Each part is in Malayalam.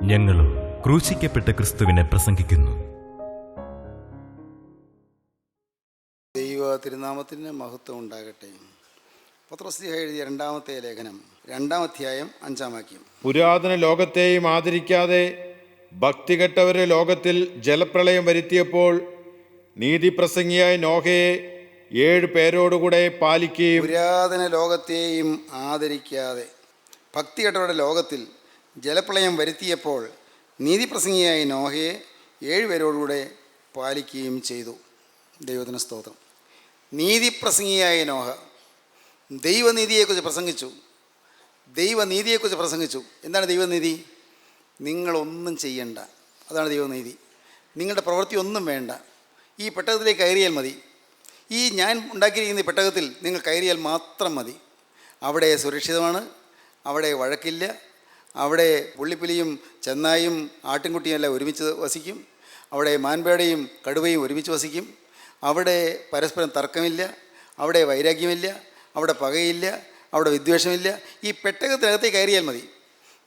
ഞങ്ങളും ക്രൂശിക്കപ്പെട്ട ക്രിസ്തുവിനെ പ്രസംഗിക്കുന്നു. ദൈവ തിരുനാമത്തിന് മഹത്വം ഉണ്ടാകട്ടെ. പത്രോസ് എഴുതിയ രണ്ടാമത്തെ ലേഖനം 2-ാം അധ്യായം 5-ാം വാക്യം. പുരാതന ലോകത്തെയും ആദരിക്കാതെ ഭക്തികെട്ടവരെ ലോകത്തിൽ ജലപ്രളയം വരുത്തിയപ്പോൾ നീതിപ്രസംഗിയായ നോഹയെ 7 പേരോടുകൂടെ പാലിക്കുകയും. പുരാതന ലോകത്തെയും ആദരിക്കാതെ ഭക്തികെട്ടവരുടെ ലോകത്തിൽ ജലപ്രളയം വരുത്തിയപ്പോൾ നീതിപ്രസംഗിയായ നോഹയെ 7 പേരോടുകൂടെ പാലിക്കുകയും ചെയ്തു. ദൈവത്തിന് സ്തോത്രം. നീതിപ്രസംഗിയായ നോഹ ദൈവനീതിയെക്കുറിച്ച് പ്രസംഗിച്ചു. എന്താണ് ദൈവനീതി? നിങ്ങളൊന്നും ചെയ്യണ്ട, അതാണ് ദൈവനീതി. നിങ്ങളുടെ പ്രവൃത്തി ഒന്നും വേണ്ട, ഈ പെട്ടകത്തിലേക്ക് കയറിയാൽ മതി. ഈ ഞാൻ ഉണ്ടാക്കിയിരിക്കുന്ന ഈ പെട്ടകത്തിൽ നിങ്ങൾ കയറിയാൽ മാത്രം മതി. അവിടെ സുരക്ഷിതമാണ്, അവിടെ വഴക്കില്ല, അവിടെ പുള്ളിപ്പുലിയും ചെന്നായും ആട്ടിൻകുട്ടിയും എല്ലാം ഒരുമിച്ച് വസിക്കും, അവിടെ മാൻപേടയും കടുവയും ഒരുമിച്ച് വസിക്കും, അവിടെ പരസ്പരം തർക്കമില്ല, അവിടെ വൈരാഗ്യമില്ല, അവിടെ പകയില്ല, അവിടെ വിദ്വേഷമില്ല. ഈ പെട്ടകത്തിനകത്തേക്ക് കയറിയാൽ മതി.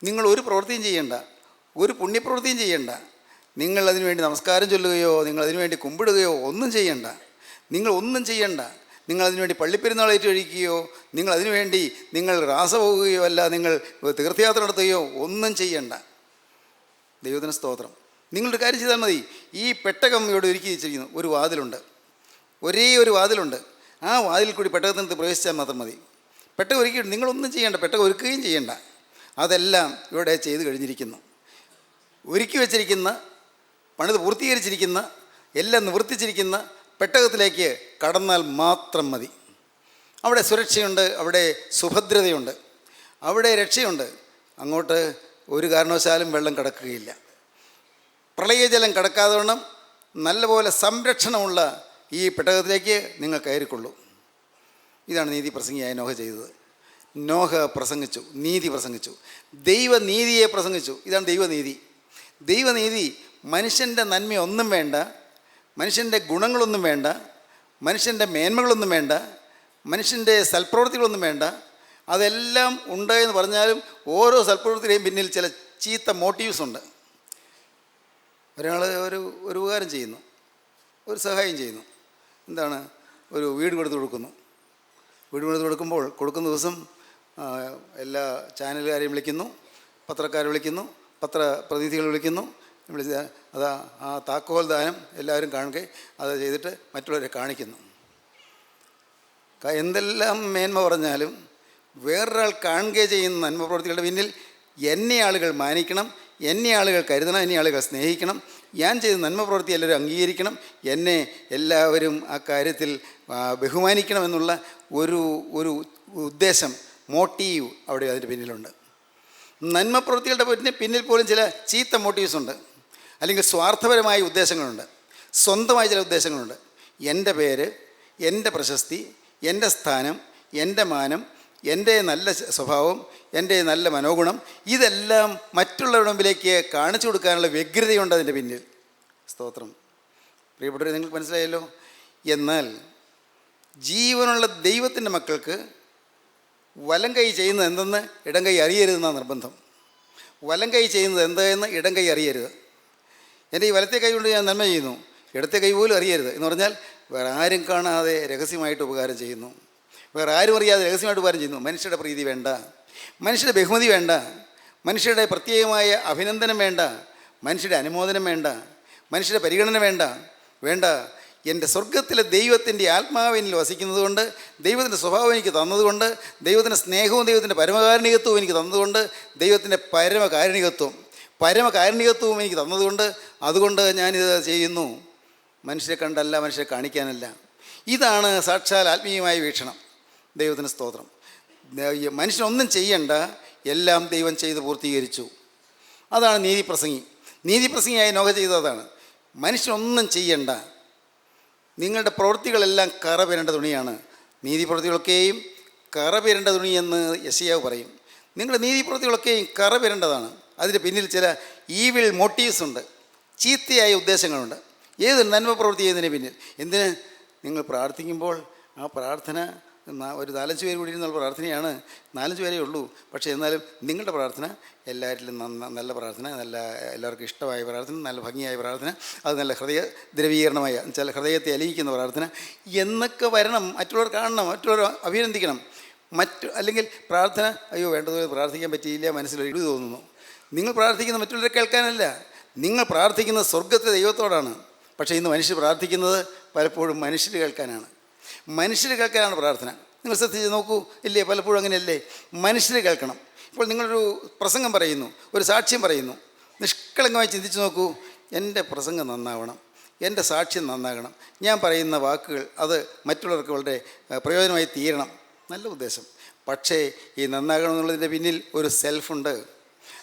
നിങ്ങൾ ഒരു പ്രവൃത്തിയും ചെയ്യണ്ട, ഒരു പുണ്യപ്രവൃത്തിയും ചെയ്യണ്ട. നിങ്ങൾ അതിനുവേണ്ടി നമസ്കാരം ചൊല്ലുകയോ നിങ്ങൾ അതിനുവേണ്ടി കുമ്പിടുകയോ ഒന്നും ചെയ്യണ്ട. നിങ്ങൾ അതിനുവേണ്ടി പള്ളിപ്പെരുന്നാളേറ്റ് കഴിക്കുകയോ നിങ്ങൾ റാസ പോകുകയോ അല്ല, നിങ്ങൾ തീർത്ഥയാത്ര നടത്തുകയോ ഒന്നും ചെയ്യണ്ട. ദൈവത്തിന് സ്തോത്രം. നിങ്ങളൊരു കാര്യം ചെയ്താൽ മതി. ഈ പെട്ടകം ഇവിടെ ഒരുക്കി വെച്ചിരിക്കുന്നു. ഒരു വാതിലുണ്ട്, ഒരേ ഒരു വാതിലുണ്ട്. ആ വാതിൽ കൂടി പെട്ടകത്തിനകത്ത് പ്രവേശിച്ചാൽ മാത്രം മതി. പെട്ടകം ഒരുക്കിയിട്ട് നിങ്ങളൊന്നും ചെയ്യണ്ട, പെട്ടകം ഒരുക്കുകയും ചെയ്യണ്ട. അതെല്ലാം ഇവിടെ ചെയ്ത് കഴിഞ്ഞിരിക്കുന്നു. ഒരുക്കി വച്ചിരിക്കുന്ന, പണിത് പൂർത്തീകരിച്ചിരിക്കുന്ന, എല്ലാം നിവർത്തിച്ചിരിക്കുന്ന പെട്ടകത്തിലേക്ക് കടന്നാൽ മാത്രം മതി. അവിടെ സുരക്ഷയുണ്ട്, അവിടെ സുഭദ്രതയുണ്ട്, അവിടെ രക്ഷയുണ്ട്. അങ്ങോട്ട് ഒരു കാരണവശാലും വെള്ളം കടക്കുകയില്ല. പ്രളയജലം കടക്കാതെ വണ്ണം നല്ലപോലെ സംരക്ഷണമുള്ള ഈ പെട്ടകത്തിലേക്ക് നിങ്ങൾ കയറിക്കൊള്ളൂ. ഇതാണ് നീതി പ്രസംഗിയായ നോഹ ചെയ്തത്. നോഹ പ്രസംഗിച്ചു, നീതി പ്രസംഗിച്ചു, ദൈവനീതിയെ പ്രസംഗിച്ചു. ഇതാണ് ദൈവനീതി. മനുഷ്യൻ്റെ നന്മയൊന്നും വേണ്ട, മനുഷ്യൻ്റെ ഗുണങ്ങളൊന്നും വേണ്ട, മനുഷ്യൻ്റെ മേന്മകളൊന്നും വേണ്ട, മനുഷ്യൻ്റെ സൽപ്രവൃത്തികളൊന്നും വേണ്ട. അതെല്ലാം ഉണ്ട് എന്ന് പറഞ്ഞാലും ഓരോ സൽപ്രവൃത്തിയുടെയും പിന്നിൽ ചില ചീത്ത മോട്ടീവ്സ് ഉണ്ട്. ഒരാൾ ഒരു ഉപകാരം ചെയ്യുന്നു, ഒരു സഹായം ചെയ്യുന്നു. എന്താണ്? ഒരു വീട് കൊടുക്കുന്നു. കൊടുക്കുന്ന ദിവസം എല്ലാ ചാനലുകാരെയും വിളിക്കുന്നു, പത്രക്കാരെ വിളിക്കുന്നു, പത്രപ്രതിനിധികൾ വിളിക്കുന്നു. അതാ ആ താക്കോൽ ദാനം എല്ലാവരും കാണുക, അത് ചെയ്തിട്ട് മറ്റുള്ളവരെ കാണിക്കുന്നു. എന്തെല്ലാം മേന്മ പറഞ്ഞാലും വേറൊരാൾ കാണുക ചെയ്യുന്ന നന്മ പ്രവൃത്തികളുടെ പിന്നിൽ എന്നെ ആളുകൾ മാനിക്കണം, എന്നെ ആളുകൾ കരുതണം, എന്നെ ആളുകൾ സ്നേഹിക്കണം, ഞാൻ ചെയ്ത നന്മ പ്രവൃത്തി എല്ലാവരും അംഗീകരിക്കണം, എന്നെ എല്ലാവരും ആ കാര്യത്തിൽ ബഹുമാനിക്കണം എന്നുള്ള ഒരു ഉദ്ദേശം, മോട്ടീവ് അവിടെ അതിൻ്റെ പിന്നിലുണ്ട്. നന്മ പ്രവൃത്തികളുടെ പിന്നിൽ പോലും ചില ചീത്ത മോട്ടീവ്സ് ഉണ്ട്, അല്ലെങ്കിൽ സ്വാർത്ഥപരമായ ഉദ്ദേശങ്ങളുണ്ട്, സ്വന്തമായ ചില ഉദ്ദേശങ്ങളുണ്ട്. എൻ്റെ പേര്, എൻ്റെ പ്രശസ്തി, എൻ്റെ സ്ഥാനം, എൻ്റെ മാനം, എൻ്റെ നല്ല സ്വഭാവം, എൻ്റെ നല്ല മനോഗുണം, ഇതെല്ലാം മറ്റുള്ളവരുടെ മുമ്പിലേക്ക് കാണിച്ചു കൊടുക്കാനുള്ള വ്യഗ്രതയുണ്ട് അതിൻ്റെ പിന്നിൽ. സ്തോത്രം. പ്രിയപ്പെട്ടവരെ, നിങ്ങൾക്ക് മനസ്സിലായല്ലോ. എന്നാൽ ജീവനുള്ള ദൈവത്തിൻ്റെ മക്കൾക്ക് വലം കൈ ചെയ്യുന്നത് എന്തെന്ന് ഇടം കൈ അറിയരുതെന്നാണ് നിർബന്ധം. വലം കൈ ചെയ്യുന്നത് എന്തെന്ന് ഇടം കൈ അറിയരുത്. എൻ്റെ ഈ വലത്തെ കൈ കൊണ്ട് ഞാൻ നന്മ ചെയ്യുന്നു, ഇടത്തെ കൈ പോലും അറിയരുത് എന്ന് പറഞ്ഞാൽ വേറെ ആരും കാണാതെ രഹസ്യമായിട്ട് ഉപകാരം ചെയ്യുന്നു, വേറെ ആരും അറിയാതെ രഹസ്യമായിട്ട് ഉപകാരം ചെയ്യുന്നു. മനുഷ്യരുടെ പ്രീതി വേണ്ട, മനുഷ്യരുടെ ബഹുമതി വേണ്ട, മനുഷ്യരുടെ പ്രത്യേകമായ അഭിനന്ദനം വേണ്ട, മനുഷ്യരുടെ അനുമോദനം വേണ്ട, മനുഷ്യരുടെ പരിഗണന വേണ്ട. എൻ്റെ സ്വർഗത്തിലെ ദൈവത്തിൻ്റെ ആത്മാവിനിൽ വസിക്കുന്നത് കൊണ്ട്, ദൈവത്തിൻ്റെ സ്വഭാവം എനിക്ക് തന്നതുകൊണ്ട്, ദൈവത്തിൻ്റെ സ്നേഹവും ദൈവത്തിൻ്റെ പരമകാരുണികത്വവും എനിക്ക് തന്നതുകൊണ്ട്, ദൈവത്തിൻ്റെ പരമകാരുണികത്വവും എനിക്ക് തന്നതുകൊണ്ട്, അതുകൊണ്ട് ഞാനിത് ചെയ്യുന്നു. മനുഷ്യരെ കണ്ടല്ല, മനുഷ്യരെ കാണിക്കാനല്ല. ഇതാണ് സാക്ഷാൽ ആത്മീയമായ വീക്ഷണം. ദൈവത്തിന് സ്തോത്രം. മനുഷ്യനൊന്നും ചെയ്യണ്ട, എല്ലാം ദൈവം ചെയ്ത് പൂർത്തീകരിച്ചു. അതാണ് നീതിപ്രസംഗിയായ നോഹ ചെയ്തതാണ്. മനുഷ്യനൊന്നും ചെയ്യണ്ട, നിങ്ങളുടെ പ്രവൃത്തികളെല്ലാം കറ പുരണ്ട തുണിയാണ്. നീതിപ്രവൃത്തികളൊക്കെയും കറ പുരണ്ട തുണിയെന്ന് യെശയ്യാവ് പറയും. നിങ്ങളുടെ നീതിപ്രവൃത്തികളൊക്കെയും കറ പുരണ്ടതാണ്. അതിൻ്റെ പിന്നിൽ ചില ഈവിൾ മോട്ടീവ്സ് ഉണ്ട്, ചീത്തയായ ഉദ്ദേശങ്ങളുണ്ട്. ഏതൊരു നന്മ പ്രവൃത്തി ചെയ്യുന്നതിന് പിന്നിൽ. എന്തിന്? നിങ്ങൾ പ്രാർത്ഥിക്കുമ്പോൾ ആ പ്രാർത്ഥന ഒരു 4-5 പേര് കൂടി ഇരുന്നുള്ള പ്രാർത്ഥനയാണ്. 4-5 പേരേ ഉള്ളൂ. പക്ഷേ എന്നാലും നിങ്ങളുടെ പ്രാർത്ഥന എല്ലാവരിലും നല്ല പ്രാർത്ഥന, എല്ലാവർക്കും ഇഷ്ടമായ പ്രാർത്ഥന, നല്ല ഭംഗിയായ പ്രാർത്ഥന, അത് നല്ല ഹൃദയ ദ്രവീകരണമായ ചില ഹൃദയത്തെ അലിയിക്കുന്ന പ്രാർത്ഥന എന്നൊക്കെ വരണം. മറ്റുള്ളവർ കാണണം, മറ്റുള്ളവർ അഭിനന്ദിക്കണം. അല്ലെങ്കിൽ പ്രാർത്ഥന അയ്യോ വേണ്ടതുപോലെ പ്രാർത്ഥിക്കാൻ പറ്റിയില്ല, മനസ്സിലൊരു ഇടി തോന്നുന്നു. നിങ്ങൾ പ്രാർത്ഥിക്കുന്നത് മറ്റുള്ളവരെ കേൾക്കാനല്ല, നിങ്ങൾ പ്രാർത്ഥിക്കുന്നത് സ്വർഗത്തിലെ ദൈവത്തോടാണ്. പക്ഷേ ഇന്ന് മനുഷ്യർ പ്രാർത്ഥിക്കുന്നത് പലപ്പോഴും മനുഷ്യർ കേൾക്കാനാണ്. മനുഷ്യർ കേൾക്കാനാണ് പ്രാർത്ഥന. നിങ്ങൾ ശ്രദ്ധിച്ച് നോക്കൂ, ഇല്ലേ? പലപ്പോഴും അങ്ങനെയല്ലേ? മനുഷ്യർ കേൾക്കണം. ഇപ്പോൾ നിങ്ങളൊരു പ്രസംഗം പറയുന്നു, ഒരു സാക്ഷ്യം പറയുന്നു, നിഷ്കളങ്കമായി ചിന്തിച്ച് നോക്കൂ. എൻ്റെ പ്രസംഗം നന്നാവണം, എൻ്റെ സാക്ഷ്യം നന്നാകണം, ഞാൻ പറയുന്ന വാക്കുകൾ അത് മറ്റുള്ളവർക്ക് വളരെ പ്രയോജനമായി തീരണം, നല്ല ഉദ്ദേശം. പക്ഷേ ഈ നന്നാകണം എന്നുള്ളതിൻ്റെ പിന്നിൽ ഒരു സെൽഫുണ്ട്,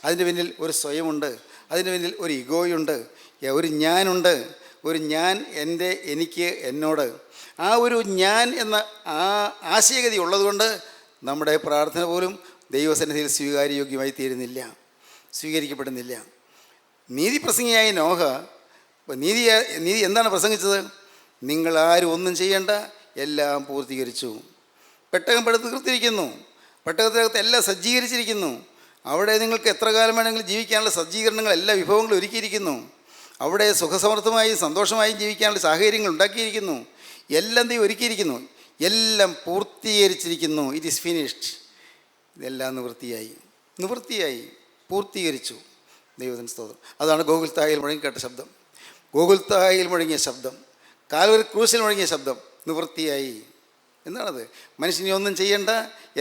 അതിൻ്റെ പിന്നിൽ ഒരു സ്വയമുണ്ട്, അതിൻ്റെ പിന്നിൽ ഒരു ഇഗോയുണ്ട്, ഒരു ഞാനുണ്ട്. ഒരു ഞാൻ, എനിക്ക്, എന്നോട്. ആ ഒരു ഞാൻ എന്ന ആശയഗതി ഉള്ളതുകൊണ്ട് നമ്മുടെ പ്രാർത്ഥന പോലും ദൈവസന്നിധിയിൽ സ്വീകാര്യയോഗ്യമായി തീരുന്നില്ല, സ്വീകരിക്കപ്പെടുന്നില്ല. നീതി പ്രസംഗിയായ നോഹ നീതി എന്താണ് പ്രസംഗിച്ചത്? നിങ്ങളാരും ഒന്നും ചെയ്യേണ്ട, എല്ലാം പൂർത്തീകരിച്ചു. പെട്ടകം പടുത്ത് തീർത്തിരിക്കുന്നു, പെട്ടകത്തിനകത്ത് എല്ലാം സജ്ജീകരിച്ചിരിക്കുന്നു. അവിടെ നിങ്ങൾക്ക് എത്ര കാലം വേണമെങ്കിലും ജീവിക്കാനുള്ള സജ്ജീകരണങ്ങൾ, എല്ലാ വിഭവങ്ങളും ഒരുക്കിയിരിക്കുന്നു. അവിടെ സുഖസമൃദ്ധമായി സന്തോഷമായി ജീവിക്കാനുള്ള സാഹചര്യങ്ങൾ ഉണ്ടാക്കിയിരിക്കുന്നു. എല്ലാം ദൈവം ഒരുക്കിയിരിക്കുന്നു, എല്ലാം പൂർത്തീകരിച്ചിരിക്കുന്നു. It is finished. ഇതെല്ലാം നിവൃത്തിയായി പൂർത്തീകരിച്ചു. ദൈവത്തിന് സ്തോത്രം. അതാണ് ഗോകുൽത്തായിൽ മുഴങ്ങിക്കേട്ട ശബ്ദം, ഗോകുൽത്തായിൽ മുഴങ്ങിയ ശബ്ദം, കാൽവരി ക്രൂശിൽ മുഴങ്ങിയ ശബ്ദം. നിവൃത്തിയായി എന്നാണത്. മനുഷ്യനെ ഒന്നും ചെയ്യേണ്ട,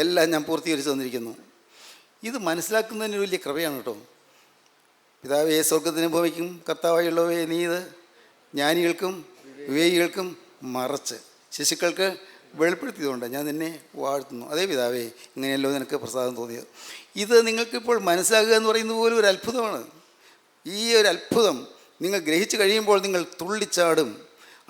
എല്ലാം ഞാൻ പൂർത്തീകരിച്ചു തന്നിരിക്കുന്നു. ഇത് മനസ്സിലാക്കുന്നതിന് വലിയ കൃപയാണ് കേട്ടോ. പിതാവേ, സ്വർഗത്തിന് ഭൂമിക്കും കർത്താവായുള്ളവേ, നീ ഇത് ജ്ഞാനികൾക്കും വിവേകികൾക്കും മറച്ച് ശിശുക്കൾക്ക് വെളിപ്പെടുത്തിയതുകൊണ്ട് ഞാൻ നിന്നെ വാഴ്ത്തുന്നു. അതേ പിതാവേ, ഇങ്ങനെയല്ലോ നിനക്ക് പ്രസാദം തോന്നിയത്. ഇത് നിങ്ങൾക്കിപ്പോൾ മനസ്സിലാക്കുക എന്ന് പറയുന്നത് പോലും ഒരു അത്ഭുതമാണ്. ഈ ഒരു അത്ഭുതം നിങ്ങൾ ഗ്രഹിച്ചു കഴിയുമ്പോൾ നിങ്ങൾ തുള്ളിച്ചാടും.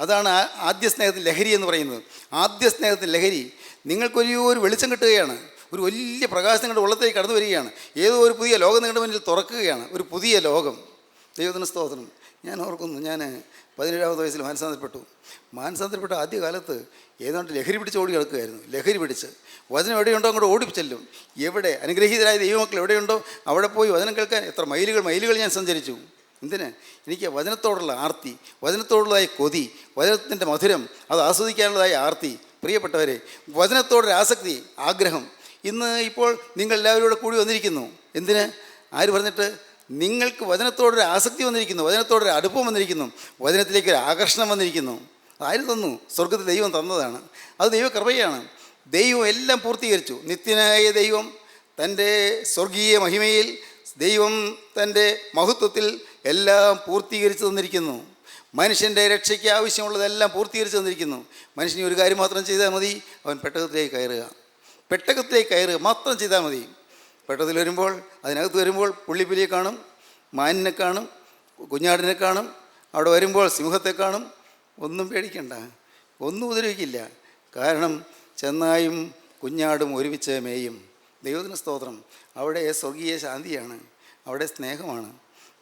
അതാണ് ആദ്യ സ്നേഹത്തിൻ്റെ ലഹരി എന്ന് പറയുന്നത്. ആദ്യ സ്നേഹത്തിൻ്റെ ലഹരി നിങ്ങൾക്കൊരു വെളിച്ചം കിട്ടുകയാണ്, ഒരു വലിയ പ്രകാശം നിങ്ങളുടെ ഉള്ളത്തേക്ക് കടന്നു വരികയാണ്. ഏതോ ഒരു പുതിയ ലോകം നിങ്ങളുടെ മുന്നിൽ തുറക്കുകയാണ്, ഒരു പുതിയ ലോകം. ദൈവത്തിന് സ്തോത്രം. ഞാൻ ഓർക്കുന്നു, ഞാൻ 17-ാമത്തെ വയസ്സിൽ മാനസാന്തരപ്പെട്ട ആദ്യ കാലത്ത് ഏതാണ്ട് ലഹരി പിടിച്ച് ഓടി കിടക്കുകയായിരുന്നു. ലഹരി പിടിച്ച് വചനം എവിടെയുണ്ടോ അങ്ങോട്ട് ഓടിച്ചെല്ലും. എവിടെ അനുഗ്രഹീതരായ ദൈവമക്കൾ എവിടെയുണ്ടോ അവിടെ പോയി വചനം കേൾക്കാൻ എത്ര മൈലുകൾ ഞാൻ സഞ്ചരിച്ചു. എന്തിന്? എനിക്ക് വചനത്തോടുള്ള ആർത്തി, വചനത്തോടുള്ളതായ കൊതി, വചനത്തിൻ്റെ മധുരം അത് ആസ്വദിക്കാനുള്ളതായ ആർത്തി. പ്രിയപ്പെട്ടവരെ, വചനത്തോടൊരു ആസക്തി, ആഗ്രഹം ഇപ്പോൾ നിങ്ങൾ എല്ലാവരും കൂടെ കൂടി വന്നിരിക്കുന്നു. എന്തിന്? ആര് പറഞ്ഞിട്ട്? നിങ്ങൾക്ക് വചനത്തോടൊരു ആസക്തി വന്നിരിക്കുന്നു, വചനത്തോടൊരു അടുപ്പം വന്നിരിക്കുന്നു, വചനത്തിലേക്കൊരു ആകർഷണം വന്നിരിക്കുന്നു. ആര് തന്നു? സ്വർഗത്തിൽ ദൈവം തന്നതാണ്. അത് ദൈവകൃപയാണ്. ദൈവം എല്ലാം പൂർത്തീകരിച്ചു. നിത്യനായ ദൈവം തൻ്റെ സ്വർഗീയ മഹിമയിൽ, ദൈവം തൻ്റെ മഹത്വത്തിൽ എല്ലാം പൂർത്തീകരിച്ചു തന്നിരിക്കുന്നു. മനുഷ്യൻ്റെ രക്ഷയ്ക്ക് ആവശ്യമുള്ളതെല്ലാം പൂർത്തീകരിച്ചു തന്നിരിക്കുന്നു. മനുഷ്യന് ഒരു കാര്യം മാത്രം ചെയ്താൽ മതി, അവൻ പെട്ടകത്തിലേക്ക് കയറുക മാത്രം ചെയ്താൽ മതി. പെട്ടകത്തിൽ വരുമ്പോൾ, അതിനകത്ത് വരുമ്പോൾ പുള്ളിപ്പുലിയെ കാണും, മാനിനെ കാണും, കുഞ്ഞാടിനെ കാണും. അവിടെ വരുമ്പോൾ സിംഹത്തെ കാണും. ഒന്നും പേടിക്കണ്ട, ഒന്നും ഉപദ്രവിക്കില്ല. കാരണം ചെന്നായും കുഞ്ഞാടും ഒരുമിച്ച് മേയും. ദൈവത്തിന് സ്തോത്രം. അവിടെ സ്വർഗീയ ശാന്തിയാണ്, അവിടെ സ്നേഹമാണ്.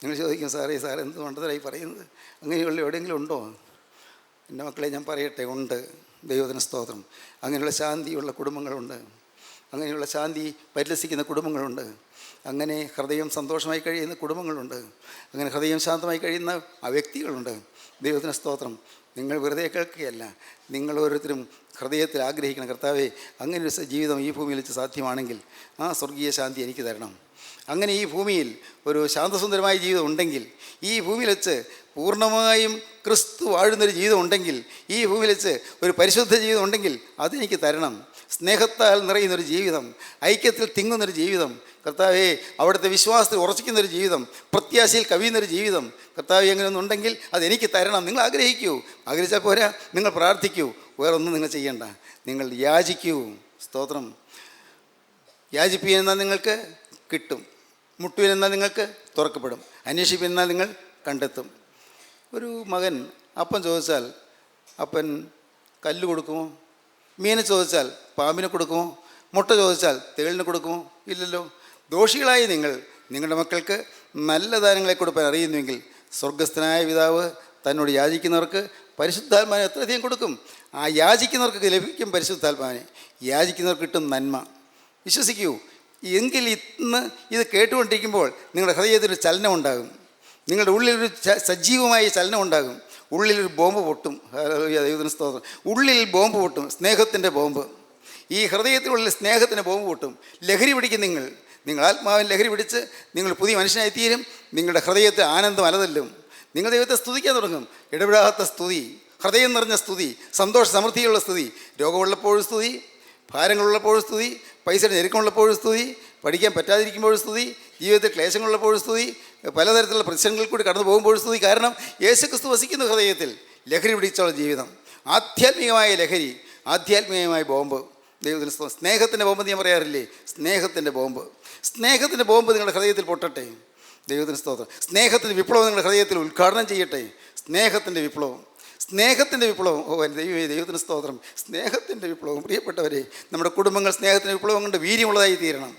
നിങ്ങൾ ചോദിക്കും, സാറേ എന്ത് മണ്ടത്തരായി പറയുന്നത്? അങ്ങനെയുള്ള എവിടെയെങ്കിലും ഉണ്ടോ? എൻ്റെ മക്കളെ ഞാൻ പറയട്ടെ, ഉണ്ട്. ദൈവത്തിന് സ്തോത്രം. അങ്ങനെയുള്ള ശാന്തിയുള്ള കുടുംബങ്ങളുണ്ട്, അങ്ങനെയുള്ള ശാന്തി പരിലസിക്കുന്ന കുടുംബങ്ങളുണ്ട്, അങ്ങനെ ഹൃദയം സന്തോഷമായി കഴിയുന്ന കുടുംബങ്ങളുണ്ട്, അങ്ങനെ ഹൃദയം ശാന്തമായി കഴിയുന്ന വ്യക്തികളുണ്ട്. ദൈവത്തിന് സ്തോത്രം. നിങ്ങൾ വെറുതെ കേൾക്കുകയല്ല, നിങ്ങൾ ഓരോരുത്തരും ഹൃദയത്തിൽ ആഗ്രഹിക്കണം, കർത്താവേ, അങ്ങനെ ഒരു ജീവിതം ഈ ഭൂമിയിൽ വെച്ച് സാധ്യമാണെങ്കിൽ ആ സ്വർഗീയ ശാന്തി എനിക്ക് തരണം. അങ്ങനെ ഈ ഭൂമിയിൽ ഒരു ശാന്തസുന്ദരമായ ജീവിതം ഉണ്ടെങ്കിൽ, ഈ ഭൂമിയിൽ വെച്ച് പൂർണ്ണമായും ക്രിസ്തു വാഴുന്നൊരു ജീവിതം ഉണ്ടെങ്കിൽ, ഈ ഭൂമിയിൽ വെച്ച് ഒരു പരിശുദ്ധ ജീവിതം ഉണ്ടെങ്കിൽ അതെനിക്ക് തരണം. സ്നേഹത്താൽ നിറയുന്നൊരു ജീവിതം, ഐക്യത്തിൽ തിങ്ങുന്നൊരു ജീവിതം, കർത്താവേ, അവിടുത്തെ വിശ്വാസത്തിൽ ഉറച്ചിക്കുന്നൊരു ജീവിതം, പ്രത്യാശയിൽ കവിയുന്നൊരു ജീവിതം, കർത്താവേ, അങ്ങനെയൊന്നുണ്ടെങ്കിൽ അതെനിക്ക് തരണം. നിങ്ങൾ ആഗ്രഹിച്ചാൽ പോരാ, നിങ്ങൾ പ്രാർത്ഥിക്കൂ. വേറെ ഒന്നും നിങ്ങൾ ചെയ്യണ്ട, നിങ്ങൾ യാചിക്കൂ. സ്തോത്രം. യാചിപ്പിയെന്നാൽ നിങ്ങൾക്ക് കിട്ടും, മുട്ടുവിനെന്നാൽ നിങ്ങൾക്ക് തുറക്കപ്പെടും, അന്വേഷിപ്പിനെന്നാൽ നിങ്ങൾ കണ്ടെത്തും. ഒരു മകൻ അപ്പം ചോദിച്ചാൽ അപ്പൻ കല്ല് കൊടുക്കുമോ? മീനെ ചോദിച്ചാൽ പാമ്പിനെ കൊടുക്കുമോ? മുട്ട ചോദിച്ചാൽ തേളിന് കൊടുക്കുമോ? ഇല്ലല്ലോ. ദോഷികളായി നിങ്ങളുടെ മക്കൾക്ക് നല്ല ദാനങ്ങളെ കൊടുക്കാൻ അറിയുന്നുവെങ്കിൽ സ്വർഗസ്ഥനായ പിതാവ് തന്നോട് യാചിക്കുന്നവർക്ക് പരിശുദ്ധാത്മാവിനെ എത്രയധികം കൊടുക്കും? ആ യാചിക്കുന്നവർക്ക് ലഭിക്കും പരിശുദ്ധാത്മാവിനെ, യാചിക്കുന്നവർക്ക് കിട്ടും നന്മ. വിശ്വസിക്കൂ. എങ്കിൽ ഇന്ന് ഇത് കേട്ടുകൊണ്ടിരിക്കുമ്പോൾ നിങ്ങളുടെ ഹൃദയത്തിലൊരു ചലനം ഉണ്ടാകും, നിങ്ങളുടെ ഉള്ളിലൊരു സജീവമായ ചലനം ഉണ്ടാകും. ഉള്ളിലൊരു ബോംബ് പൊട്ടും. ദൈവത്തിന് സ്തോത്രം. ഉള്ളിൽ ബോംബ് പൊട്ടും, സ്നേഹത്തിൻ്റെ ബോംബ്. ഈ ഹൃദയത്തിനുള്ളിൽ സ്നേഹത്തിൻ്റെ ബോംബ് പൊട്ടും. ലഹരി പിടിക്കും. നിങ്ങൾ ആത്മാവിന് ലഹരി പിടിച്ച് നിങ്ങൾ പുതിയ മനുഷ്യനായിത്തീരും. നിങ്ങളുടെ ഹൃദയത്തെ ആനന്ദം അലതല്ലും. നിങ്ങൾ ദൈവത്തെ സ്തുതിക്കാൻ തുടങ്ങും. ഇടപെടാത്ത സ്തുതി, ഹൃദയം നിറഞ്ഞ സ്തുതി, സന്തോഷ സമൃദ്ധിയുള്ള സ്തുതി. രോഗമുള്ളപ്പോഴും സ്തുതി, ഭാരങ്ങളുള്ളപ്പോഴും സ്തുതി, പൈസയുടെ ഞെരുക്കമുള്ളപ്പോഴും സ്തുതി, പഠിക്കാൻ പറ്റാതിരിക്കുമ്പോഴും സ്തുതി, ജീവിതത്തിൽ ക്ലേശങ്ങളുള്ളപ്പോഴും സ്തുതി, പലതരത്തിലുള്ള പ്രശ്നങ്ങളിൽ കൂടി കടന്നു പോകുമ്പോഴും സ്തുതി. കാരണം യേശുക്രിസ്തു വസിക്കുന്ന ഹൃദയത്തിൽ. ലഹരി പിടിച്ചുള്ള ജീവിതം, ആധ്യാത്മികമായ ലഹരി, ആധ്യാത്മികമായ ബോംബ്. ദൈവത്തിന് സ്നേഹത്തിൻ്റെ ബോംബ് ഞാൻ പറയാറില്ലേ? സ്നേഹത്തിൻ്റെ ബോംബ്. സ്നേഹത്തിൻ്റെ ബോംബ് നിങ്ങളുടെ ഹൃദയത്തിൽ പൊട്ടട്ടെ. ദൈവത്തിന് സ്തോത്രം. സ്നേഹത്തിൻ്റെ വിപ്ലവം നിങ്ങളുടെ ഹൃദയത്തിൽ ഉദ്ഘാടനം ചെയ്യട്ടെ. സ്നേഹത്തിൻ്റെ വിപ്ലവം, സ്നേഹത്തിൻ്റെ വിപ്ലവം. ദൈവത്തിന് സ്തോത്രം. സ്നേഹത്തിൻ്റെ വിപ്ലവം. പ്രിയപ്പെട്ടവരെ, നമ്മുടെ കുടുംബങ്ങൾ സ്നേഹത്തിൻ്റെ വിപ്ലവം കൊണ്ട് വീര്യമുള്ളതായി തീരണം.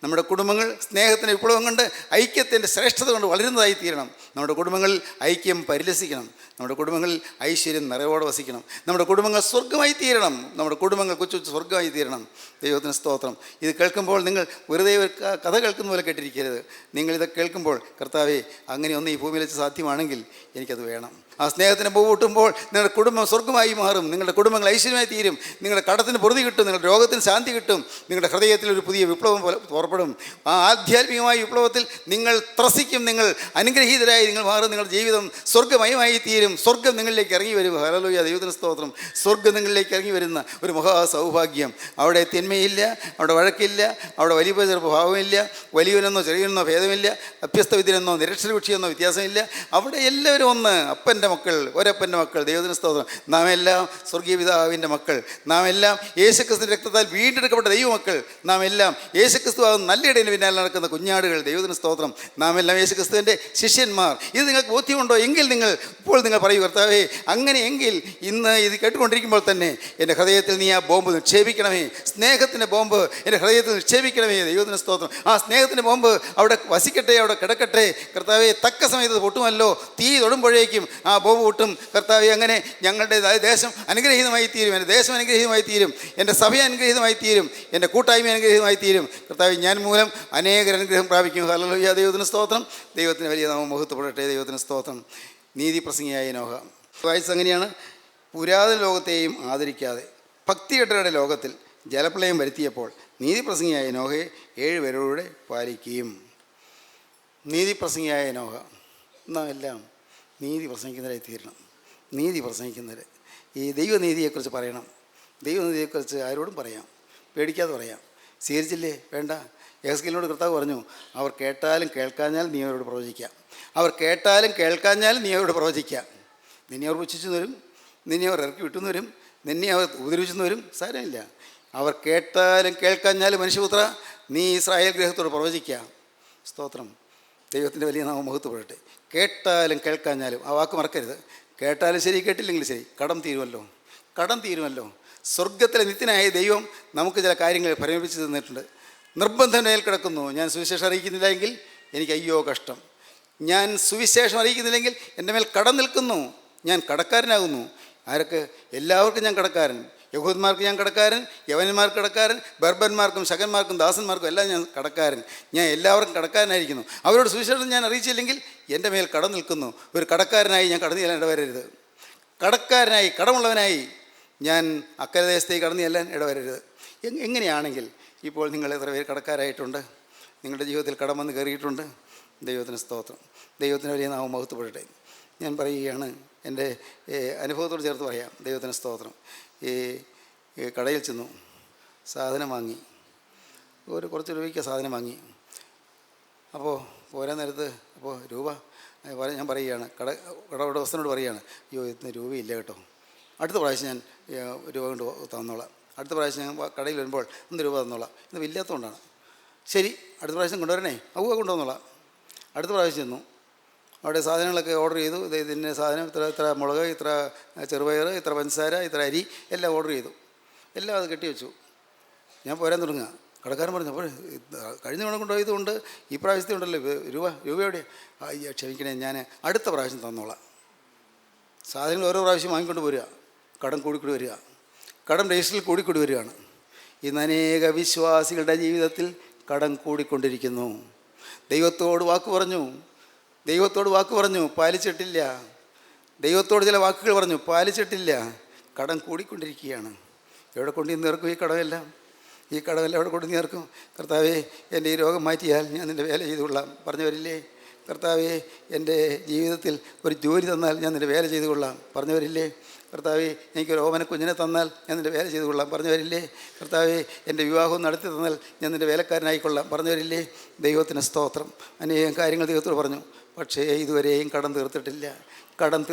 നമ്മുടെ കുടുംബങ്ങൾ സ്നേഹത്തിൻ്റെ വിപ്ലവം കൊണ്ട്, ഐക്യത്തിൻ്റെ ശ്രേഷ്ഠത കൊണ്ട് വളരുന്നതായി തീരണം. നമ്മുടെ കുടുംബങ്ങളിൽ ഐക്യം പരിലസിക്കണം. നമ്മുടെ കുടുംബങ്ങളിൽ ഐശ്വര്യം നിറയോടെ വസിക്കണം. നമ്മുടെ കുടുംബങ്ങൾ സ്വർഗ്ഗമായി തീരണം. നമ്മുടെ കുടുംബങ്ങൾ കൊച്ചു സ്വർഗ്ഗമായി തീരണം. ദൈവത്തിന് സ്തോത്രം. ഇത് കേൾക്കുമ്പോൾ നിങ്ങൾ വെറുതെ ഒരു കഥ കേൾക്കുന്ന പോലെ കേട്ടിരിക്കരുത്. നിങ്ങളിത് കേൾക്കുമ്പോൾ, കർത്താവേ, അങ്ങനെയൊന്നും ഈ ഭൂമിയിൽ വെച്ച് സാധ്യമാണെങ്കിൽ എനിക്കത് വേണം. ആ സ്നേഹത്തിന് പൂ കൂട്ടുമ്പോൾ നിങ്ങളുടെ കുടുംബം സ്വർഗ്ഗമായി മാറും. നിങ്ങളുടെ കുടുംബങ്ങൾ ഐശ്വര്യമായി തീരും. നിങ്ങളുടെ കടത്തിന് പൊറുതി കിട്ടും. നിങ്ങളുടെ രോഗത്തിന് ശാന്തി കിട്ടും. നിങ്ങളുടെ ഹൃദയത്തിൽ ഒരു പുതിയ വിപ്ലവം പുറപ്പെടും. ആ ആധ്യാത്മികമായ വിപ്ലവത്തിൽ നിങ്ങൾ ത്രസിക്കും. നിങ്ങൾ അനുഗ്രഹീതരായി നിങ്ങൾ മാറും. നിങ്ങളുടെ ജീവിതം സ്വർഗ്ഗമയമായി തീരും. സ്വർഗ്ഗം നിങ്ങളിലേക്ക് ഇറങ്ങി വരും. ഹല്ലേലൂയ, ദൈവത്തിന് സ്തോത്രം. സ്വർഗ്ഗം നിങ്ങളിലേക്ക് ഇറങ്ങി വരുന്ന ഒരു മഹാസൗഭാഗ്യം. അവിടെ തിന്മയില്ല, അവിടെ വഴക്കില്ല, അവിടെ വലിയ ചെറുപ്പഭാവമില്ല, വലിയവനെന്നോ ചെറിയവനെന്നോ ഭേദമില്ല, അഭ്യസ്തവിദ്യനെന്നോ നിരക്ഷരകുക്ഷിയെന്നോ വ്യത്യാസമില്ല. അവിടെ എല്ലാവരും ഒന്ന്, അപ്പൻ്റെ മക്കൾ, ഒരപ്പൻ്റെ മക്കൾ. ദൈവത്തിന് സ്തോത്രം. നാം എല്ലാം സ്വർഗീയ പിതാവിൻ്റെ മക്കൾ. നാം എല്ലാം യേശുക്രിസ്തുവിൻ്റെ രക്തത്താൽ വീണ്ടെടുക്കപ്പെട്ട ദൈവമക്കൾ. നാം എല്ലാം യേശുക്രിസ്തു നല്ല ഇടയിൽ പിന്നാലെ നടക്കുന്ന കുഞ്ഞാടുകൾ. ദൈവത്തിന് സ്തോത്രം. നാം എല്ലാം യേശുക്രിസ്തുവിൻ്റെ ശിഷ്യന്മാർ. ഇത് നിങ്ങൾക്ക് ബോധ്യമുണ്ടോ? എങ്കിൽ ഇപ്പോൾ നിങ്ങൾ പറയൂ, കർത്താവേ, അങ്ങനെയെങ്കിൽ ഇന്ന് ഇത് കേട്ടുകൊണ്ടിരിക്കുമ്പോൾ തന്നെ എൻ്റെ ഹൃദയത്തിൽ നീ ആ ബോംബ് നിക്ഷേപിക്കണമേ. സ്നേഹത്തിൻ്റെ ബോംബ് എൻ്റെ ഹൃദയത്തിൽ നിക്ഷേപിക്കണമേ. ദൈവത്തിന് സ്തോത്രം. ആ സ്നേഹത്തിൻ്റെ ബോംബ് അവിടെ വസിക്കട്ടെ, അവിടെ കിടക്കട്ടെ. കർത്താവേ, തക്ക സമയത്ത് പൊട്ടുമല്ലോ. തീ തൊടുമ്പോഴേക്കും ആ ബോംബ് പൊട്ടും. കർത്താവേ, അങ്ങനെ ഞങ്ങളുടെ ദേശം അനുഗ്രഹീതമായി തീരും. എൻ്റെ ദേശം അനുഗ്രഹീതമായി തീരും. എൻ്റെ സഭ അനുഗ്രഹീതമായി തീരും. എൻ്റെ കൂട്ടായ്മ അനുഗ്രഹീതമായി തീരും. കർത്താവേ, ഞാൻ മൂലം അനേകർ അനുഗ്രഹം പ്രാപിക്കും. ഹല്ലേലൂയ, ദൈവത്തിന് സ്തോത്രം. ദൈവത്തിന് വലിയ നാമം മഹത്വപ്പെടട്ടെ. ദൈവത്തിന് സ്തോത്രം. നീതി പ്രസംഗിയായ നോഹ വായിച്ചത് അങ്ങനെയാണ്. പുരാതന ലോകത്തെയും ആദരിക്കാതെ ഭക്തികെട്ടരുടെ ലോകത്തിൽ ജലപ്രളയം വരുത്തിയപ്പോൾ നീതി പ്രസംഗിയായ നോഹയെ 7 പേരോടെ പാലിക്കുകയും. നീതി പ്രസംഗിയായ നോഹ, നാം എല്ലാം നീതി പ്രസംഗിക്കുന്നവരായി തീരണം. നീതി പ്രസംഗിക്കുന്നവർ. ഈ ദൈവനീതിയെക്കുറിച്ച് പറയണം. ദൈവനീതിയെക്കുറിച്ച് ആരോടും പറയാം, പേടിക്കാതെ പറയാം. സ്വീകരിച്ചില്ലേ? വേണ്ട. യെഹെസ്കേലിനോട് കർത്താവ് പറഞ്ഞു, അവർ കേട്ടാലും കേൾക്കാഞ്ഞാൽ നീ അവരോട് പ്രവചിക്കാം. അവർ കേട്ടാലും കേൾക്കാഞ്ഞാൽ നീ അവരോട് പ്രവചിക്കാം. നിന്നെ അവർ പുച്ഛിച്ചു വരും, നിന്നെ അവർ ഇറക്കി വിട്ടുന്നു വരും, നിന്നെ അവർ ഉപദ്രവിച്ചെന്ന് വരും. സാരമില്ല. അവർ കേട്ടാലും കേൾക്കാഞ്ഞാലും മനുഷ്യപുത്ര നീ ഇസ്രായേൽ ഗൃഹത്തോട് പ്രവചിക്കാം. സ്തോത്രം. ദൈവത്തിൻ്റെ വലിയ നാമം മഹത്വപ്പെടട്ടെ. കേട്ടാലും കേൾക്കാഞ്ഞാലും, ആ വാക്ക് മറക്കരുത്. കേട്ടാലും ശരി, കേട്ടില്ലെങ്കിലും ശരി, കടം തീരുമല്ലോ. കടം തീരുമല്ലോ. സ്വർഗത്തിലെ നിത്യനായ ദൈവം നമുക്ക് ചില കാര്യങ്ങൾ പരിമിപ്പിച്ച് തന്നിട്ടുണ്ട്. നിർബന്ധം മേൽ കിടക്കുന്നു. ഞാൻ സുവിശേഷം അറിയിക്കുന്നില്ല എങ്കിൽ എനിക്ക് അയ്യോ കഷ്ടം. ഞാൻ സുവിശേഷം അറിയിക്കുന്നില്ലെങ്കിൽ എൻ്റെ മേൽ കടം നിൽക്കുന്നു. ഞാൻ കടക്കാരനാകുന്നു. ആരൊക്കെ? എല്ലാവർക്കും ഞാൻ കടക്കാരൻ. യഹൂദന്മാർക്ക് ഞാൻ കടക്കാരൻ, യവനന്മാർക്ക് കടക്കാരൻ, ബർബന്മാർക്കും ശകന്മാർക്കും ദാസന്മാർക്കും എല്ലാം ഞാൻ കടക്കാരൻ. ഞാൻ എല്ലാവർക്കും കടക്കാരനായിരിക്കുന്നു. അവരോട് സുവിശേഷം ഞാൻ അറിയിച്ചില്ലെങ്കിൽ എൻ്റെ മേൽ കടം നിൽക്കുന്നു. ഒരു കടക്കാരനായി ഞാൻ കടന്നു ചെല്ലാൻ ഇടവരരുത്. കടക്കാരനായി, കടമുള്ളവനായി ഞാൻ അക്കരദേശത്തേക്ക് കടന്നു ചെല്ലാൻ ഇടവരരുത്. എങ്ങനെയാണെങ്കിൽ ഇപ്പോൾ നിങ്ങൾ എത്ര പേര് കടക്കാരായിട്ടുണ്ട്? നിങ്ങളുടെ ജീവിതത്തിൽ കടം വന്ന് കയറിയിട്ടുണ്ട്. ദൈവത്തിന് സ്തോത്രം. ദൈവത്തിന് വലിയ നാമം മഹത്വപ്പെടട്ടെ. ഞാൻ പറയുകയാണ്, എൻ്റെ അനുഭവത്തോട് ചേർത്ത് പറയാം. ദൈവത്തിന് സ്തോത്രം. ഈ കടയിൽ ചെന്നു, സാധനം വാങ്ങി, കുറച്ച് രൂപയ്ക്ക് സാധനം വാങ്ങി. അപ്പോൾ പോരാൻ നേരത്ത് രൂപ ഞാൻ പറയുകയാണ്, കട ഉടമസ്ഥനോട് പറയുകയാണ്, അയ്യോ ഇന്ന് രൂപയില്ല കേട്ടോ, അടുത്ത പ്രാവശ്യം ഞാൻ രൂപ കൊണ്ട് തന്നോളാം. അടുത്ത പ്രാവശ്യം ഞാൻ കടയിൽ വരുമ്പോൾ 1 രൂപ തന്നോളാം. ഇന്ന് ഇല്ലാത്തതുകൊണ്ടാണ്. ശരി, അടുത്ത പ്രാവശ്യം കൊണ്ടുവരണേ. കൊണ്ടുവന്നോളാം. അടുത്ത പ്രാവശ്യം ചെന്നു. അവിടെ സാധനങ്ങളൊക്കെ ഓർഡർ ചെയ്തു. ഇതിൻ്റെ സാധനം ഇത്ര മുളക്, ഇത്ര ചെറുപയർ, ഇത്ര പഞ്ചസാര, ഇത്ര അരി എല്ലാം ഓർഡർ ചെയ്തു. എല്ലാം അത് കെട്ടിവെച്ചു. ഞാൻ പോരാൻ തുടങ്ങുക. കടക്കാരൻ പറഞ്ഞു, അപ്പോൾ കഴിഞ്ഞ തവണ കൊണ്ടുപോയതുകൊണ്ട് ഈ പ്രാവശ്യത്തെ ഉണ്ടല്ലോ രൂപ എവിടെയാണ്? ക്ഷമിക്കണേ, ഞാൻ അടുത്ത പ്രാവശ്യം തന്നോളാം. സാധനങ്ങൾ ഓരോ പ്രാവശ്യം വാങ്ങിക്കൊണ്ട് വരിക, കടം കൂടിക്കൂടി വരിക, കടം രജിസ്റ്ററിൽ കൂടിക്കൂടി വരികയാണ്. ഇന്ന് അനേക വിശ്വാസികളുടെ ജീവിതത്തിൽ കടം കൂടിക്കൊണ്ടിരിക്കുന്നു. ദൈവത്തോട് വാക്ക് പറഞ്ഞു പാലിച്ചിട്ടില്ല. ദൈവത്തോട് ചില വാക്കുകൾ പറഞ്ഞു പാലിച്ചിട്ടില്ല. കടം കൂടിക്കൊണ്ടിരിക്കുകയാണ്. എവിടെ കൊണ്ട് നേർക്കും ഈ കടമെല്ലാം എവിടെ കൊണ്ട് നേർക്കും? കർത്താവേ, എൻ്റെ ഈ രോഗം മാറ്റിയാൽ ഞാൻ നിൻ്റെ വേല ചെയ്തുകൊള്ളാം പറഞ്ഞവരില്ലേ? കർത്താവേ, എൻ്റെ ജീവിതത്തിൽ ഒരു ജോലി തന്നാൽ ഞാൻ നിൻ്റെ വേല ചെയ്തു കൊള്ളാം പറഞ്ഞവരില്ലേ? കർത്താവേ, എനിക്കൊരു ഓമന കുഞ്ഞിനെ തന്നാൽ ഞാൻ നിൻ്റെ വേല ചെയ്തു കൊള്ളാം പറഞ്ഞവരില്ലേ? കർത്താവേ, എൻ്റെ വിവാഹം നടത്തി തന്നാൽ ഞാൻ നിൻ്റെ വേലക്കാരനായിക്കൊള്ളാം പറഞ്ഞവരില്ലേ? ദൈവത്തിന് സ്തോത്രം. അനേകം കാര്യങ്ങൾ ദൈവത്തോട് പറഞ്ഞു. പക്ഷേ ഇതുവരെയും കടം തീർത്തിട്ടില്ല.